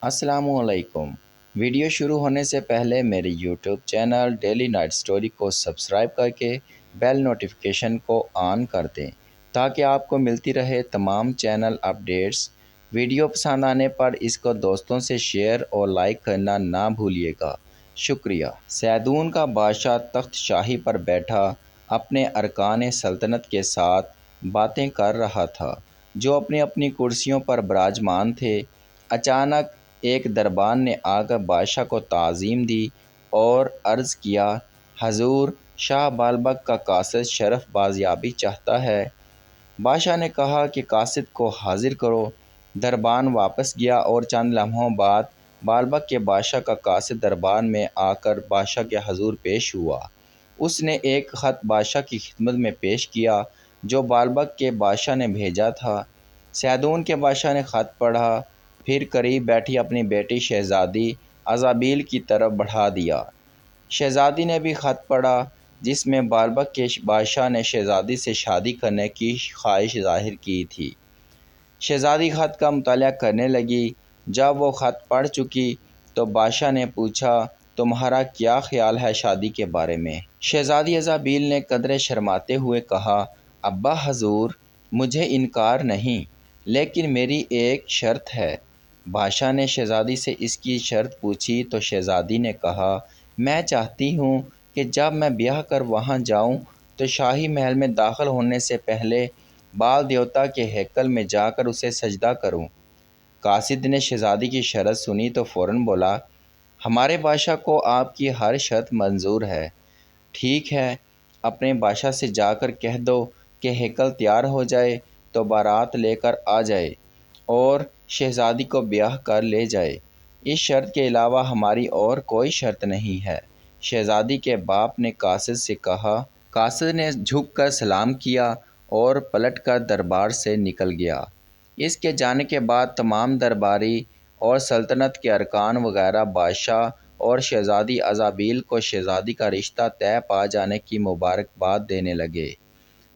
السلام علیکم۔ ویڈیو شروع ہونے سے پہلے میرے YouTube channel daily night story کو سبسکرائب کر کے بیل نوٹیفیکیشن کو آن کر دیں تاکہ آپ کو ملتی رہے تمام چینل اپڈیٹس۔ ویڈیو پسند آنے پر اس کو دوستوں سے شیئر اور لائک کرنا نہ بھولیے گا۔ شکریہ۔ سیدون کا بادشاہ تخت شاہی پر بیٹھا اپنے ارکان سلطنت کے ساتھ باتیں کر رہا تھا جو اپنی اپنی کرسیوں پر براجمان تھے۔ اچانک ایک دربان نے آ کر بادشاہ کو تعظیم دی اور عرض کیا، حضور، شاہ بالبک کا قاصد شرف بازیابی چاہتا ہے۔ بادشاہ نے کہا کہ قاصد کو حاضر کرو۔ دربان واپس گیا اور چند لمحوں بعد بالبک کے بادشاہ کا قاصد دربان میں آ کر بادشاہ کے حضور پیش ہوا۔ اس نے ایک خط بادشاہ کی خدمت میں پیش کیا جو بالبک کے بادشاہ نے بھیجا تھا۔ سیدون کے بادشاہ نے خط پڑھا، پھر قریب بیٹھی اپنی بیٹی شہزادی ایزابیل کی طرف بڑھا دیا۔ شہزادی نے بھی خط پڑھا جس میں بالبک کے بادشاہ نے شہزادی سے شادی کرنے کی خواہش ظاہر کی تھی۔ شہزادی خط کا مطالعہ کرنے لگی۔ جب وہ خط پڑھ چکی تو بادشاہ نے پوچھا، تمہارا کیا خیال ہے شادی کے بارے میں؟ شہزادی ایزابیل نے قدرے شرماتے ہوئے کہا، ابا حضور، مجھے انکار نہیں، لیکن میری ایک شرط ہے۔ بادشاہ نے شہزادی سے اس کی شرط پوچھی تو شہزادی نے کہا، میں چاہتی ہوں کہ جب میں بیاہ کر وہاں جاؤں تو شاہی محل میں داخل ہونے سے پہلے بال دیوتا کے ہیکل میں جا کر اسے سجدہ کروں۔ قاصد نے شہزادی کی شرط سنی تو فوراً بولا، ہمارے بادشاہ کو آپ کی ہر شرط منظور ہے۔ ٹھیک ہے، اپنے بادشاہ سے جا کر کہہ دو کہ ہیکل تیار ہو جائے تو بارات لے کر آ جائے اور شہزادی کو بیاہ کر لے جائے۔ اس شرط کے علاوہ ہماری اور کوئی شرط نہیں ہے۔ شہزادی کے باپ نے قاصد سے کہا۔ قاصد نے جھک کر سلام کیا اور پلٹ کر دربار سے نکل گیا۔ اس کے جانے کے بعد تمام درباری اور سلطنت کے ارکان وغیرہ بادشاہ اور شہزادی ایزابیل کو شہزادی کا رشتہ طے پا جانے کی مبارکباد دینے لگے۔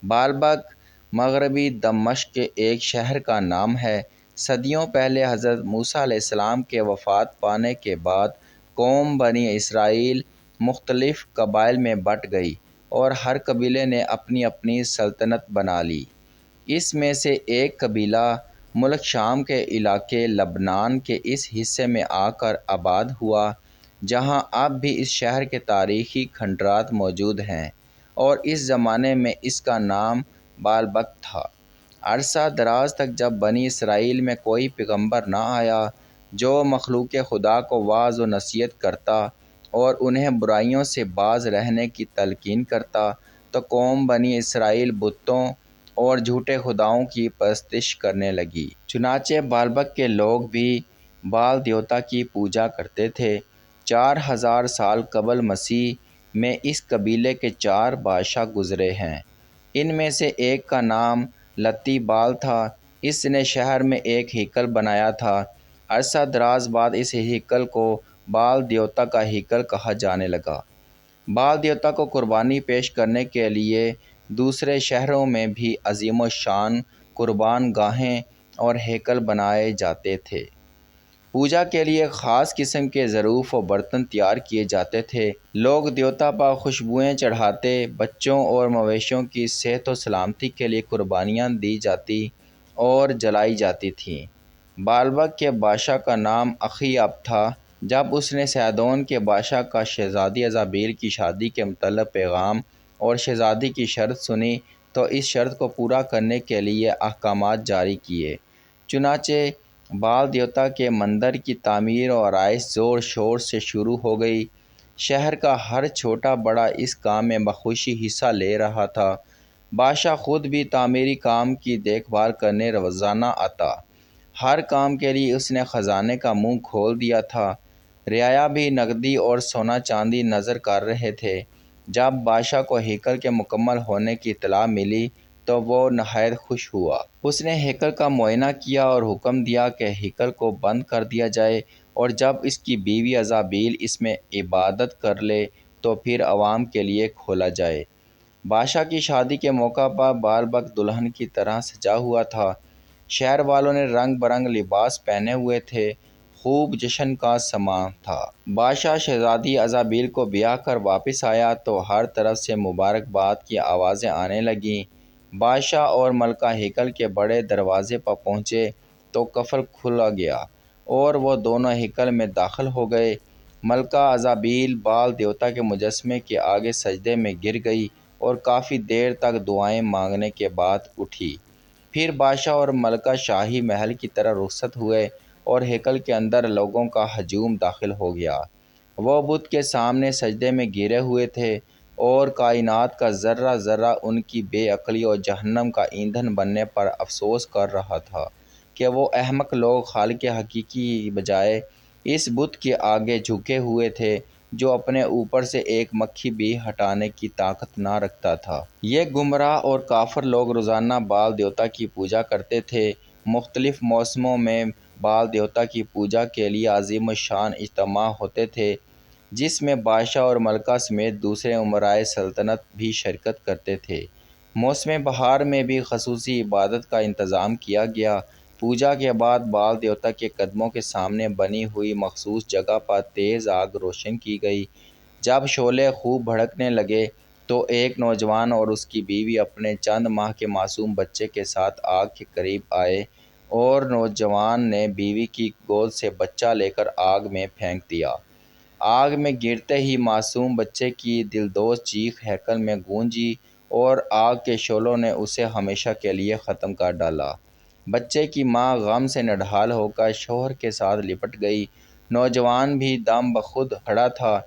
بالبک مغربی دمشق کے ایک شہر کا نام ہے۔ صدیوں پہلے حضرت موسیٰ علیہ السلام کے وفات پانے کے بعد قوم بنی اسرائیل مختلف قبائل میں بٹ گئی اور ہر قبیلے نے اپنی اپنی سلطنت بنا لی۔ اس میں سے ایک قبیلہ ملک شام کے علاقے لبنان کے اس حصے میں آ کر آباد ہوا جہاں اب بھی اس شہر کے تاریخی کھنڈرات موجود ہیں، اور اس زمانے میں اس کا نام بالبک تھا۔ عرصہ دراز تک جب بنی اسرائیل میں کوئی پیغمبر نہ آیا جو مخلوق خدا کو وعظ و نصیحت کرتا اور انہیں برائیوں سے باز رہنے کی تلقین کرتا، تو قوم بنی اسرائیل بتوں اور جھوٹے خداؤں کی پرستش کرنے لگی۔ چنانچہ بالبک کے لوگ بھی بال دیوتا کی پوجا کرتے تھے۔ 4000 سال قبل مسیح میں اس قبیلے کے 4 بادشاہ گزرے ہیں۔ ان میں سے ایک کا نام لتی بال تھا۔ اس نے شہر میں ایک ہیکل بنایا تھا۔ عرصہ دراز بعد اس ہیکل کو بال دیوتا کا ہیکل کہا جانے لگا۔ بال دیوتا کو قربانی پیش کرنے کے لیے دوسرے شہروں میں بھی عظیم الشان قربان گاہیں اور ہیکل بنائے جاتے تھے۔ پوجا کے لیے خاص قسم کے ظروف و برتن تیار کیے جاتے تھے۔ لوگ دیوتا پر خوشبوئیں چڑھاتے، بچوں اور مویشیوں کی صحت و سلامتی کے لیے قربانیاں دی جاتی اور جلائی جاتی تھیں۔ بالبک کے بادشاہ کا نام اخی اب تھا۔ جب اس نے سیدون کے بادشاہ کا شہزادی ایزابیل کی شادی کے متعلق پیغام اور شہزادی کی شرط سنی تو اس شرط کو پورا کرنے کے لیے احکامات جاری کیے۔ چنانچہ بال دیوتا کے مندر کی تعمیر اور آرائش زور شور سے شروع ہو گئی۔ شہر کا ہر چھوٹا بڑا اس کام میں بخوشی حصہ لے رہا تھا۔ بادشاہ خود بھی تعمیری کام کی دیکھ بھال کرنے روزانہ آتا۔ ہر کام کے لیے اس نے خزانے کا منہ کھول دیا تھا۔ رعایا بھی نقدی اور سونا چاندی نظر کر رہے تھے۔ جب بادشاہ کو ہیکل کے مکمل ہونے کی اطلاع ملی تو وہ نہایت خوش ہوا۔ اس نے ہیکل کا معائنہ کیا اور حکم دیا کہ ہیکل کو بند کر دیا جائے، اور جب اس کی بیوی ایزابیل اس میں عبادت کر لے تو پھر عوام کے لیے کھولا جائے۔ بادشاہ کی شادی کے موقع پر بالبک دلہن کی طرح سجا ہوا تھا۔ شہر والوں نے رنگ برنگ لباس پہنے ہوئے تھے۔ خوب جشن کا سماں تھا۔ بادشاہ شہزادی ایزابیل کو بیاہ کر واپس آیا تو ہر طرف سے مبارکباد کی آوازیں آنے لگیں۔ بادشاہ اور ملکہ ہیکل کے بڑے دروازے پر پہنچے تو قفل کھلا گیا اور وہ دونوں ہیکل میں داخل ہو گئے۔ ملکہ ایزابیل بال دیوتا کے مجسمے کے آگے سجدے میں گر گئی اور کافی دیر تک دعائیں مانگنے کے بعد اٹھی۔ پھر بادشاہ اور ملکہ شاہی محل کی طرف رخصت ہوئے اور ہیکل کے اندر لوگوں کا ہجوم داخل ہو گیا۔ وہ بت کے سامنے سجدے میں گرے ہوئے تھے اور کائنات کا ذرہ ذرہ ان کی بے عقلی اور جہنم کا ایندھن بننے پر افسوس کر رہا تھا کہ وہ احمق لوگ خالق حقیقی کی بجائے اس بت کے آگے جھکے ہوئے تھے جو اپنے اوپر سے ایک مکھی بھی ہٹانے کی طاقت نہ رکھتا تھا۔ یہ گمراہ اور کافر لوگ روزانہ بال دیوتا کی پوجا کرتے تھے۔ مختلف موسموں میں بال دیوتا کی پوجا کے لیے عظیم الشان اجتماع ہوتے تھے جس میں بادشاہ اور ملکہ سمیت دوسرے امرائے سلطنت بھی شرکت کرتے تھے۔ موسم بہار میں بھی خصوصی عبادت کا انتظام کیا گیا۔ پوجا کے بعد بال دیوتا کے قدموں کے سامنے بنی ہوئی مخصوص جگہ پر تیز آگ روشن کی گئی۔ جب شعلے خوب بھڑکنے لگے تو ایک نوجوان اور اس کی بیوی اپنے چند ماہ کے معصوم بچے کے ساتھ آگ کے قریب آئے اور نوجوان نے بیوی کی گود سے بچہ لے کر آگ میں پھینک دیا۔ آگ میں گرتے ہی معصوم بچے کی دلدوز چیخ ہیکل میں گونجی اور آگ کے شعلوں نے اسے ہمیشہ کے لیے ختم کر ڈالا۔ بچے کی ماں غم سے نڈھال ہو کر شوہر کے ساتھ لپٹ گئی۔ نوجوان بھی دم بخود کھڑا تھا۔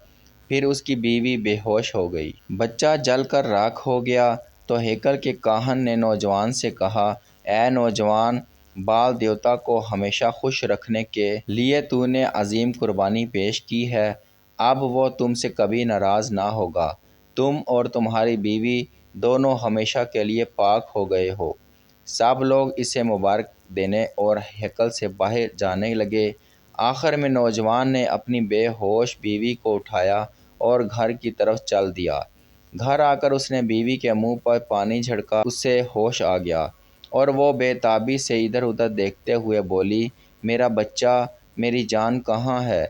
پھر اس کی بیوی بے ہوش ہو گئی۔ بچہ جل کر راکھ ہو گیا تو ہیکل کے کاہن نے نوجوان سے کہا، اے نوجوان، بال دیوتا کو ہمیشہ خوش رکھنے کے لیے تو نے عظیم قربانی پیش کی ہے، اب وہ تم سے کبھی ناراض نہ ہوگا۔ تم اور تمہاری بیوی دونوں ہمیشہ کے لیے پاک ہو گئے ہو۔ سب لوگ اسے مبارک دینے اور ہیکل سے باہر جانے لگے۔ آخر میں نوجوان نے اپنی بے ہوش بیوی کو اٹھایا اور گھر کی طرف چل دیا۔ گھر آ کر اس نے بیوی کے منہ پر پانی جھڑکا، اس سے ہوش آ گیا اور وہ بے تابی سے ادھر ادھر دیکھتے ہوئے بولی، میرا بچہ، میری جان کہاں ہے؟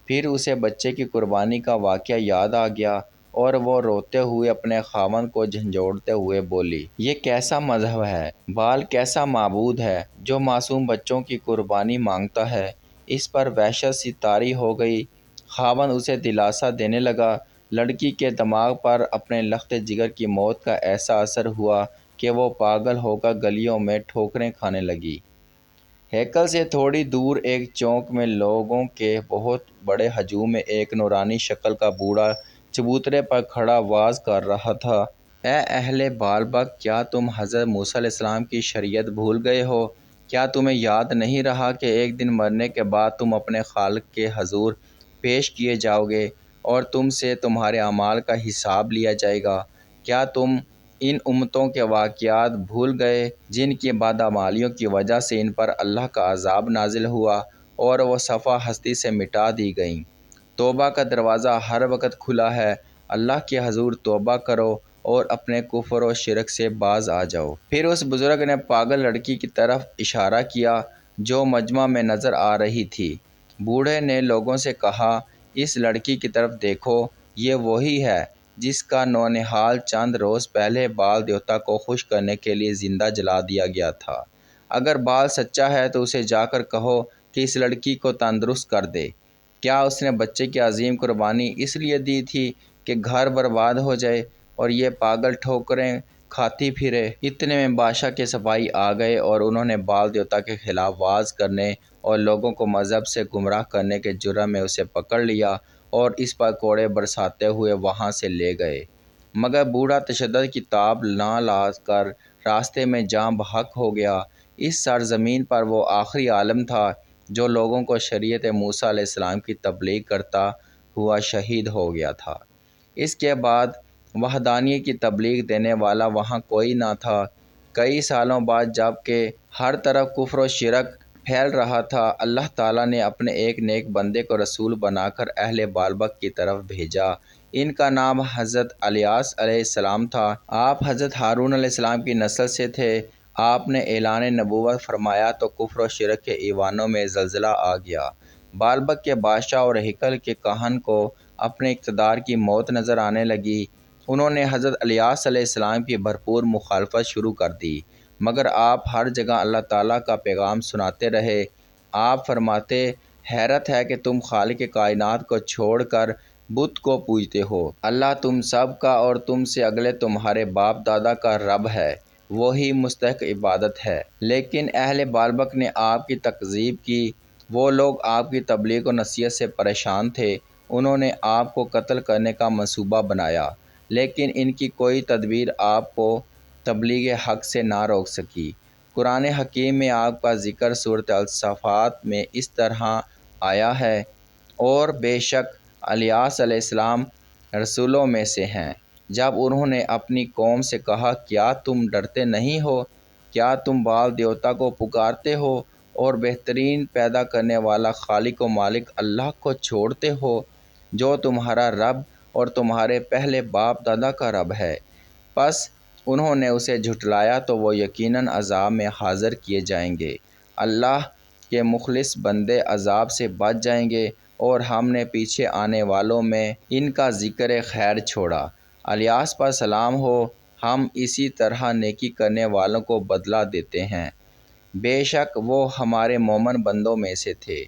پھر اسے بچے کی قربانی کا واقعہ یاد آ گیا اور وہ روتے ہوئے اپنے خاوند کو جھنجھوڑتے ہوئے بولی، یہ کیسا مذہب ہے، بال کیسا معبود ہے جو معصوم بچوں کی قربانی مانگتا ہے؟ اس پر وحشت سی طاری ہو گئی۔ خاوند اسے دلاسا دینے لگا۔ لڑکی کے دماغ پر اپنے لخت جگر کی موت کا ایسا اثر ہوا کہ وہ پاگل ہو کر گلیوں میں ٹھوکریں کھانے لگی۔ ہیکل سے تھوڑی دور ایک چوک میں لوگوں کے بہت بڑے ہجوم میں ایک نورانی شکل کا بوڑھا چبوترے پر کھڑا واز کر رہا تھا، اے اہل بالبک، کیا تم حضرت موسیٰ علیہ السلام کی شریعت بھول گئے ہو؟ کیا تمہیں یاد نہیں رہا کہ ایک دن مرنے کے بعد تم اپنے خالق کے حضور پیش کیے جاؤ گے اور تم سے تمہارے اعمال کا حساب لیا جائے گا؟ کیا تم ان امتوں کے واقعات بھول گئے جن کی بدعمالیوں کی وجہ سے ان پر اللہ کا عذاب نازل ہوا اور وہ صفحہ ہستی سے مٹا دی گئیں؟ توبہ کا دروازہ ہر وقت کھلا ہے، اللہ کے حضور توبہ کرو اور اپنے کفر و شرک سے باز آ جاؤ۔ پھر اس بزرگ نے پاگل لڑکی کی طرف اشارہ کیا جو مجمع میں نظر آ رہی تھی۔ بوڑھے نے لوگوں سے کہا، اس لڑکی کی طرف دیکھو، یہ وہی ہے جس کا نونہال چند روز پہلے بال دیوتا کو خوش کرنے کے لیے زندہ جلا دیا گیا تھا۔ اگر بال سچا ہے تو اسے جا کر کہو کہ اس لڑکی کو تندرست کر دے۔ کیا اس نے بچے کی عظیم قربانی اس لیے دی تھی کہ گھر برباد ہو جائے اور یہ پاگل ٹھوکریں کھاتی پھرے؟ اتنے میں بادشاہ کے سپاہی آ گئے اور انہوں نے بال دیوتا کے خلاف واز کرنے اور لوگوں کو مذہب سے گمراہ کرنے کے جرم میں اسے پکڑ لیا اور اس پر کوڑے برساتے ہوئے وہاں سے لے گئے۔ مگر بوڑھا تشدد کی تاب نہ لا کر راستے میں جاں بحق ہو گیا۔ اس سرزمین پر وہ آخری عالم تھا جو لوگوں کو شریعت موسیٰ علیہ السلام کی تبلیغ کرتا ہوا شہید ہو گیا تھا۔ اس کے بعد وحدانیت کی تبلیغ دینے والا وہاں کوئی نہ تھا۔ کئی سالوں بعد جب کہ ہر طرف کفر و شرک پھیل رہا تھا، اللہ تعالیٰ نے اپنے ایک نیک بندے کو رسول بنا کر اہل بالبک کی طرف بھیجا۔ ان کا نام حضرت الیاس علیہ السلام تھا۔ آپ حضرت ہارون علیہ السلام کی نسل سے تھے۔ آپ نے اعلان نبوت فرمایا تو کفر و شرک کے ایوانوں میں زلزلہ آ گیا۔ بالبک کے بادشاہ اور ہیکل کے کاہن کو اپنے اقتدار کی موت نظر آنے لگی۔ انہوں نے حضرت الیاس علیہ السلام کی بھرپور مخالفت شروع کر دی، مگر آپ ہر جگہ اللہ تعالیٰ کا پیغام سناتے رہے۔ آپ فرماتے، حیرت ہے کہ تم خالق کائنات کو چھوڑ کر بت کو پوجتے ہو۔ اللہ تم سب کا اور تم سے اگلے تمہارے باپ دادا کا رب ہے، وہی مستحق عبادت ہے۔ لیکن اہل بالبک نے آپ کی تکذیب کی۔ وہ لوگ آپ کی تبلیغ و نصیحت سے پریشان تھے۔ انہوں نے آپ کو قتل کرنے کا منصوبہ بنایا، لیکن ان کی کوئی تدبیر آپ کو تبلیغ حق سے نہ روک سکی۔ قرآن حکیم میں آپ کا ذکر سورۃ الصافات میں اس طرح آیا ہے، اور بے شک الیاس علیہ السلام رسولوں میں سے ہیں۔ جب انہوں نے اپنی قوم سے کہا، کیا تم ڈرتے نہیں ہو؟ کیا تم بال دیوتا کو پکارتے ہو اور بہترین پیدا کرنے والا خالق و مالک اللہ کو چھوڑتے ہو، جو تمہارا رب اور تمہارے پہلے باپ دادا کا رب ہے؟ پس انہوں نے اسے جھٹلایا تو وہ یقیناً عذاب میں حاضر کیے جائیں گے۔ اللہ کے مخلص بندے عذاب سے بچ جائیں گے، اور ہم نے پیچھے آنے والوں میں ان کا ذکر خیر چھوڑا۔ الیاس پر سلام ہو، ہم اسی طرح نیکی کرنے والوں کو بدلہ دیتے ہیں۔ بے شک وہ ہمارے مومن بندوں میں سے تھے۔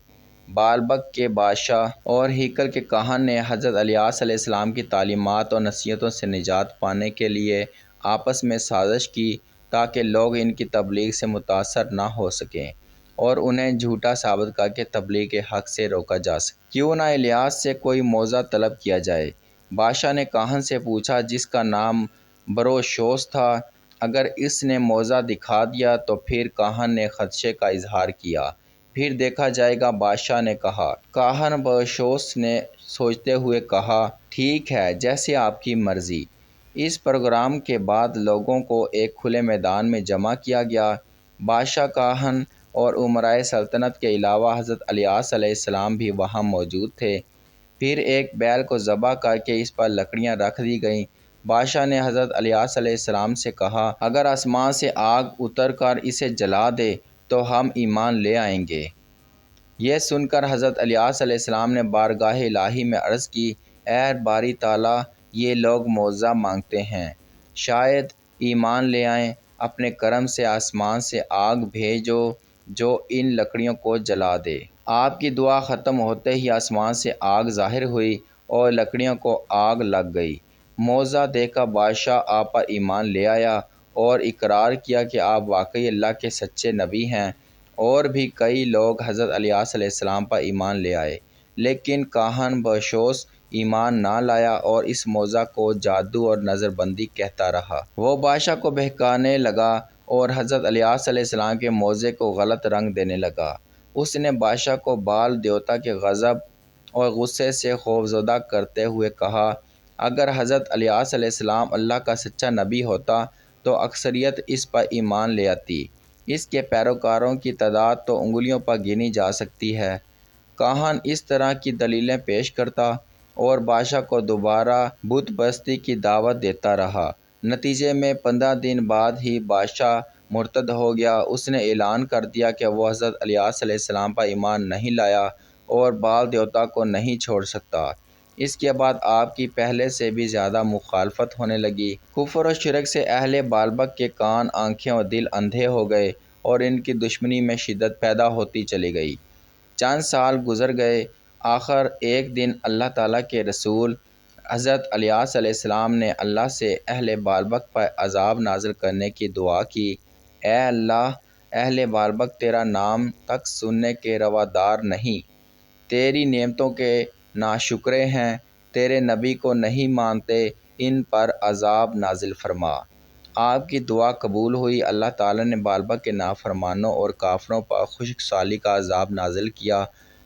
بالبک کے بادشاہ اور ہیکل کے کاہن نے حضرت الیاس علیہ السلام کی تعلیمات اور نصیحتوں سے نجات پانے کے لیے آپس میں سازش کی، تاکہ لوگ ان کی تبلیغ سے متاثر نہ ہو سکیں اور انہیں جھوٹا ثابت کر کے تبلیغ حق سے روکا جا سکے۔ کیوں نہ الیاس سے کوئی معجزہ طلب کیا جائے؟ بادشاہ نے کاہن سے پوچھا جس کا نام بروشوس تھا، اگر اس نے معجزہ دکھا دیا تو پھر کاہن نے خدشے کا اظہار کیا، پھر دیکھا جائے گا۔ بادشاہ نے کہا۔ کاہن بروشوس نے سوچتے ہوئے کہا، ٹھیک ہے، جیسے آپ کی مرضی۔ اس پروگرام کے بعد لوگوں کو ایک کھلے میدان میں جمع کیا گیا۔ بادشاہ، کاہن اور امرائے سلطنت کے علاوہ حضرت الیاس علیہ السلام بھی وہاں موجود تھے۔ پھر ایک بیل کو ذبح کر کے اس پر لکڑیاں رکھ دی گئیں۔ بادشاہ نے حضرت الیاس علیہ السلام سے کہا، اگر آسمان سے آگ اتر کر اسے جلا دے تو ہم ایمان لے آئیں گے۔ یہ سن کر حضرت الیاس علیہ السلام نے بارگاہ الہی میں عرض کی، اے باری تعالیٰ، یہ لوگ معجزہ مانگتے ہیں، شاید ایمان لے آئیں۔ اپنے کرم سے آسمان سے آگ بھیجو جو ان لکڑیوں کو جلا دے۔ آپ کی دعا ختم ہوتے ہی آسمان سے آگ ظاہر ہوئی اور لکڑیوں کو آگ لگ گئی۔ معجزہ دیکھ کر بادشاہ آپ پر ایمان لے آیا اور اقرار کیا کہ آپ واقعی اللہ کے سچے نبی ہیں۔ اور بھی کئی لوگ حضرت الیاس علیہ السلام پر ایمان لے آئے، لیکن کاہن بروشوس ایمان نہ لایا اور اس معجزہ کو جادو اور نظر بندی کہتا رہا۔ وہ بادشاہ کو بہکانے لگا اور حضرت الیاس علیہ السلام کے معجزے کو غلط رنگ دینے لگا۔ اس نے بادشاہ کو بال دیوتا کے غضب اور غصے سے خوفزدہ کرتے ہوئے کہا، اگر حضرت الیاس علیہ السلام اللہ کا سچا نبی ہوتا تو اکثریت اس پر ایمان لے آتی۔ اس کے پیروکاروں کی تعداد تو انگلیوں پر گنی جا سکتی ہے۔ کاہن اس طرح کی دلیلیں پیش کرتا اور بادشاہ کو دوبارہ بت پرستی کی دعوت دیتا رہا۔ نتیجے میں 15 دن بعد ہی بادشاہ مرتد ہو گیا۔ اس نے اعلان کر دیا کہ وہ حضرت الیاس علیہ السلام پر ایمان نہیں لایا اور بال دیوتا کو نہیں چھوڑ سکتا۔ اس کے بعد آپ کی پہلے سے بھی زیادہ مخالفت ہونے لگی۔ کفر و شرک سے اہل بالبک کے کان، آنکھیں اور دل اندھے ہو گئے اور ان کی دشمنی میں شدت پیدا ہوتی چلی گئی۔ چند سال گزر گئے۔ آخر ایک دن اللہ تعالیٰ کے رسول حضرت الیاس علیہ السلام نے اللہ سے اہل بالبک پر عذاب نازل کرنے کی دعا کی۔ اے اللہ، اہل بالبک تیرا نام تک سننے کے روادار نہیں، تیری نعمتوں کے ناشکرے ہیں، تیرے نبی کو نہیں مانتے، ان پر عذاب نازل فرما۔ آپ کی دعا قبول ہوئی۔ اللہ تعالیٰ نے بالبک کے نافرمانوں اور کافروں پر خشک سالی کا عذاب نازل کیا۔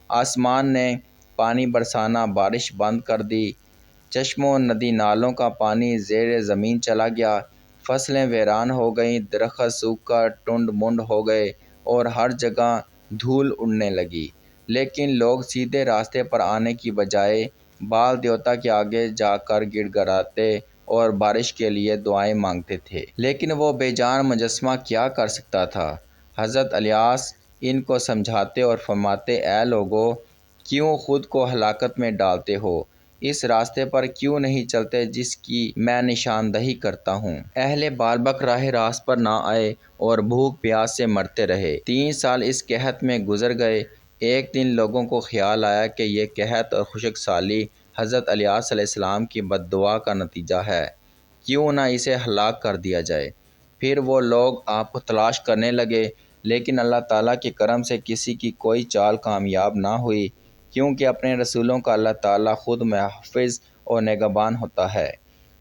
آسمان نے پانی برسانا بارش بند کر دی، چشموں ندی نالوں کا پانی زیر زمین چلا گیا، فصلیں ویران ہو گئیں، درخت سوکھ کر ٹنڈ منڈ ہو گئے اور ہر جگہ دھول اڑنے لگی۔ لیکن لوگ سیدھے راستے پر آنے کی بجائے بال دیوتا کے آگے جا کر گڑ گڑاتے اور بارش کے لیے دعائیں مانگتے تھے۔ لیکن وہ بے جان مجسمہ کیا کر سکتا تھا؟ حضرت الیاس ان کو سمجھاتے اور فرماتے، اے لوگو، کیوں خود کو ہلاکت میں ڈالتے ہو؟ اس راستے پر کیوں نہیں چلتے جس کی میں نشاندہی کرتا ہوں؟ اہل بالبک راہ راست پر نہ آئے اور بھوک پیاس سے مرتے رہے۔ 3 سال اس قحط میں گزر گئے۔ ایک دن لوگوں کو خیال آیا کہ یہ قحط اور خشک سالی حضرت الیاس علیہ السلام کی بد دعا کا نتیجہ ہے، کیوں نہ اسے ہلاک کر دیا جائے۔ پھر وہ لوگ آپ کو تلاش کرنے لگے، لیکن اللہ تعالیٰ کے کرم سے کسی کی کوئی چال کامیاب نہ ہوئی، کیونکہ اپنے رسولوں کا اللہ تعالیٰ خود محافظ اور نگہبان ہوتا ہے۔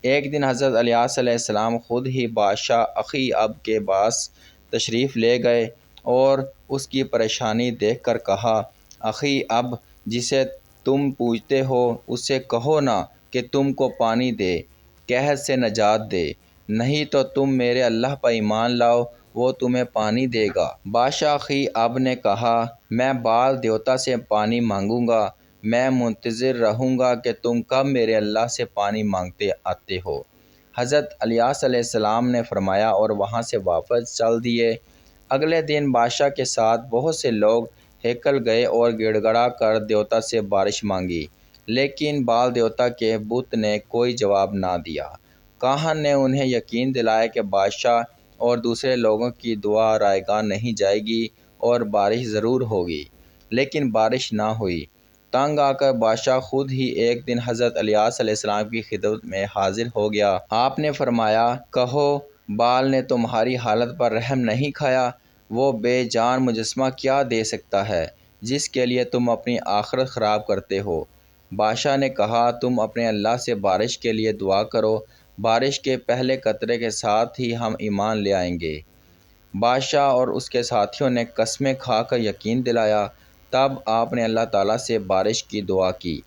ایک دن حضرت الیاس علیہ السلام خود ہی بادشاہ اخی اب کے پاس تشریف لے گئے اور اس کی پریشانی دیکھ کر کہا، اخی اب جسے تم پوجتے ہو اس سے کہو نا کہ تم کو پانی دے، قحط سے نجات دے، نہیں تو تم میرے اللہ پر ایمان لاؤ، وہ تمہیں پانی دے گا۔ بادشاہ اخی اب نے کہا، میں بال دیوتا سے پانی مانگوں گا، میں منتظر رہوں گا کہ تم کب میرے اللہ سے پانی مانگتے آتے ہو۔ حضرت الیاس علیہ السلام نے فرمایا اور وہاں سے واپس چل دیے۔ اگلے دن بادشاہ کے ساتھ بہت سے لوگ ہیکل گئے اور گڑ گڑا کر دیوتا سے بارش مانگی، لیکن بال دیوتا کے بت نے کوئی جواب نہ دیا۔ کاہن نے انہیں یقین دلایا کہ بادشاہ اور دوسرے لوگوں کی دعا رائگاں نہیں جائے گی اور بارش ضرور ہوگی، لیکن بارش نہ ہوئی۔ تنگ آ کر بادشاہ خود ہی ایک دن حضرت الیاس علیہ السلام کی خدمت میں حاضر ہو گیا۔ آپ نے فرمایا، کہو بال نے تمہاری حالت پر رحم نہیں کھایا؟ وہ بے جان مجسمہ کیا دے سکتا ہے جس کے لیے تم اپنی آخرت خراب کرتے ہو؟ بادشاہ نے کہا، تم اپنے اللہ سے بارش کے لیے دعا کرو، بارش کے پہلے قطرے کے ساتھ ہی ہم ایمان لے آئیں گے۔ بادشاہ اور اس کے ساتھیوں نے قسمیں کھا کر یقین دلایا۔ تب آپ نے اللہ تعالیٰ سے بارش کی دعا کی۔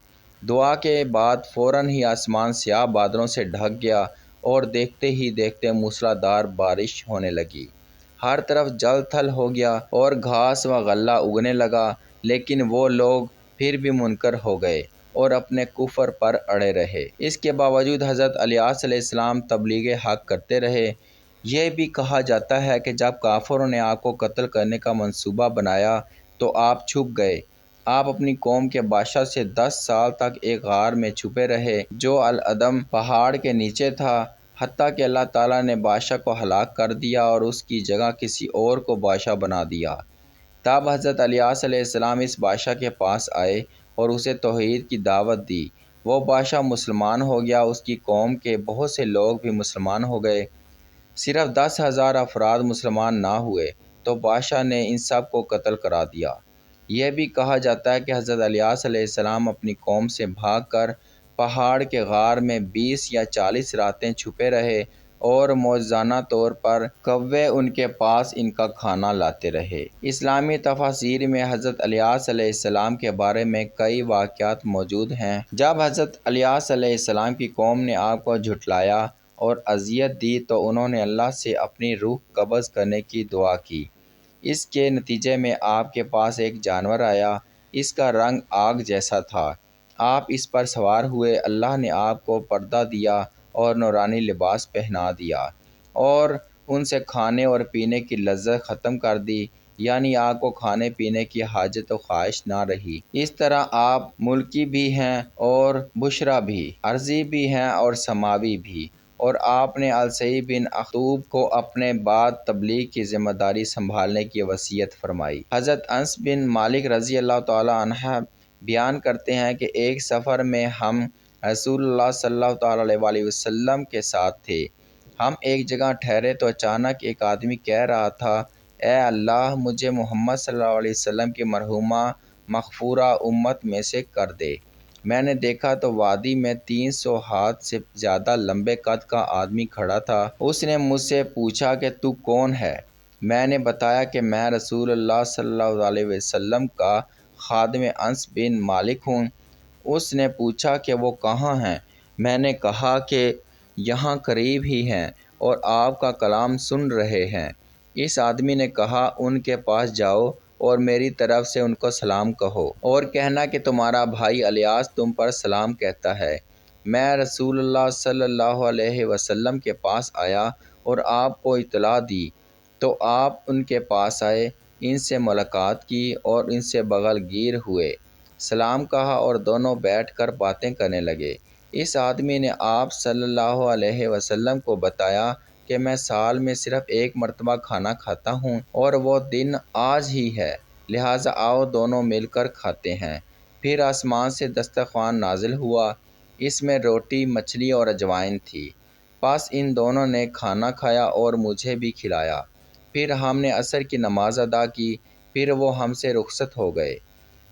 دعا کے بعد فوراً ہی آسمان سیاہ بادلوں سے ڈھک گیا اور دیکھتے ہی دیکھتے موسلا دھار بارش ہونے لگی۔ ہر طرف جل تھل ہو گیا اور گھاس و غلہ اگنے لگا، لیکن وہ لوگ پھر بھی منکر ہو گئے اور اپنے کفر پر اڑے رہے۔ اس کے باوجود حضرت الیاس علیہ السلام تبلیغ حق کرتے رہے۔ یہ بھی کہا جاتا ہے کہ جب کافروں نے آپ کو قتل کرنے کا منصوبہ بنایا تو آپ چھپ گئے۔ آپ اپنی قوم کے بادشاہ سے 10 سال تک ایک غار میں چھپے رہے جو العدم پہاڑ کے نیچے تھا، حتیٰ کہ اللہ تعالیٰ نے بادشاہ کو ہلاک کر دیا اور اس کی جگہ کسی اور کو بادشاہ بنا دیا۔ تب حضرت الیاس علیہ السلام اس بادشاہ کے پاس آئے اور اسے توحید کی دعوت دی۔ وہ بادشاہ مسلمان ہو گیا، اس کی قوم کے بہت سے لوگ بھی مسلمان ہو گئے۔ صرف 10,000 افراد مسلمان نہ ہوئے تو بادشاہ نے ان سب کو قتل کرا دیا۔ یہ بھی کہا جاتا ہے کہ حضرت الیاس علیہ السلام اپنی قوم سے بھاگ کر پہاڑ کے غار میں 20 یا 40 راتیں چھپے رہے اور معجزانہ طور پر کوے ان کے پاس ان کا کھانا لاتے رہے۔ اسلامی تفاسیر میں حضرت الیاس علیہ السلام کے بارے میں کئی واقعات موجود ہیں۔ جب حضرت الیاس علیہ السلام کی قوم نے آپ کو جھٹلایا اور اذیت دی تو انہوں نے اللہ سے اپنی روح قبض کرنے کی دعا کی۔ اس کے نتیجے میں آپ کے پاس ایک جانور آیا، اس کا رنگ آگ جیسا تھا۔ آپ اس پر سوار ہوئے، اللہ نے آپ کو پردہ دیا اور نورانی لباس پہنا دیا اور ان سے کھانے اور پینے کی لذت ختم کر دی، یعنی آپ کو کھانے پینے کی حاجت و خواہش نہ رہی۔ اس طرح آپ ملکی بھی ہیں اور بشرا بھی، عرضی بھی ہیں اور سماوی بھی۔ اور آپ نے السیح بن اخطوب کو اپنے بعد تبلیغ کی ذمہ داری سنبھالنے کی وصیت فرمائی۔ حضرت انس بن مالک رضی اللہ تعالیٰ عنہ بیان کرتے ہیں کہ ایک سفر میں ہم رسول اللہ صلی اللہ تعالیٰ علیہ وسلم کے ساتھ تھے۔ ہم ایک جگہ ٹھہرے تو اچانک ایک آدمی کہہ رہا تھا، اے اللہ مجھے محمد صلی اللہ علیہ وسلم کی مرحومہ مغفورہ امت میں سے کر دے۔ میں نے دیکھا تو وادی میں 300 ہاتھ سے زیادہ لمبے قد کا آدمی کھڑا تھا۔ اس نے مجھ سے پوچھا کہ تو کون ہے؟ میں نے بتایا کہ میں رسول اللہ صلی اللہ علیہ وسلم کا خادم انس بن مالک ہوں۔ اس نے پوچھا کہ وہ کہاں ہیں؟ میں نے کہا کہ یہاں قریب ہی ہیں اور آپ کا کلام سن رہے ہیں۔ اس آدمی نے کہا، ان کے پاس جاؤ اور میری طرف سے ان کو سلام کہو اور کہنا کہ تمہارا بھائی الیاس تم پر سلام کہتا ہے۔ میں رسول اللہ صلی اللہ علیہ وسلم کے پاس آیا اور آپ کو اطلاع دی تو آپ ان کے پاس آئے، ان سے ملاقات کی اور ان سے بغل گیر ہوئے۔ سلام کہا اور دونوں بیٹھ کر باتیں کرنے لگے۔ اس آدمی نے آپ صلی اللہ علیہ وسلم کو بتایا کہ میں سال میں صرف ایک مرتبہ کھانا کھاتا ہوں اور وہ دن آج ہی ہے، لہٰذا آؤ دونوں مل کر کھاتے ہیں۔ پھر آسمان سے دسترخوان نازل ہوا، اس میں روٹی، مچھلی اور اجوائن تھی۔ پس ان دونوں نے کھانا کھایا اور مجھے بھی کھلایا۔ پھر ہم نے عصر کی نماز ادا کی، پھر وہ ہم سے رخصت ہو گئے۔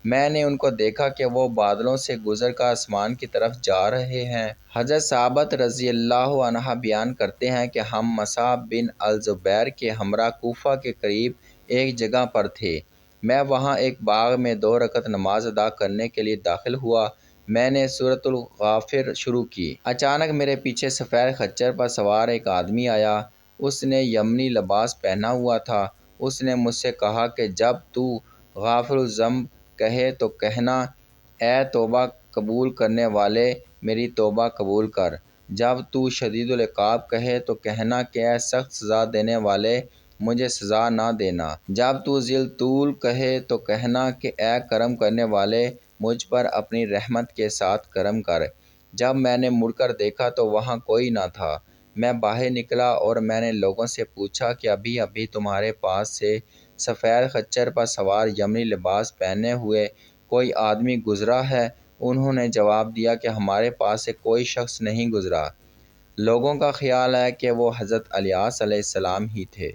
میں نے ان کو دیکھا کہ وہ بادلوں سے گزر کر آسمان کی طرف جا رہے ہیں۔ حضرت ثابت رضی اللہ عنہ بیان کرتے ہیں کہ ہم مصعب بن الزبیر کے ہمراہ کوفہ کے قریب ایک جگہ پر تھے۔ میں وہاں ایک باغ میں 2 رکعت نماز ادا کرنے کے لیے داخل ہوا۔ میں نے سورۃ الغافر شروع کی۔ اچانک میرے پیچھے سفید خچر پر سوار ایک آدمی آیا۔ اس نے یمنی لباس پہنا ہوا تھا۔ اس نے مجھ سے کہا کہ جب تو غافر الذنب کہے تو کہنا، اے توبہ قبول کرنے والے، میری توبہ قبول کر۔ جب تو شدید العقاب کہے تو کہنا کہ اے سخت سزا دینے والے، مجھے سزا نہ دینا۔ جب تو ذی الطول کہے تو کہنا کہ اے کرم کرنے والے، مجھ پر اپنی رحمت کے ساتھ کرم کر۔ جب میں نے مڑ کر دیکھا تو وہاں کوئی نہ تھا۔ میں باہر نکلا اور میں نے لوگوں سے پوچھا کہ ابھی تمہارے پاس سے سفید خچر پر سوار یمنی لباس پہنے ہوئے کوئی آدمی گزرا ہے؟ انہوں نے جواب دیا کہ ہمارے پاس سے کوئی شخص نہیں گزرا۔ لوگوں کا خیال ہے کہ وہ حضرت الیاس علیہ السلام ہی تھے۔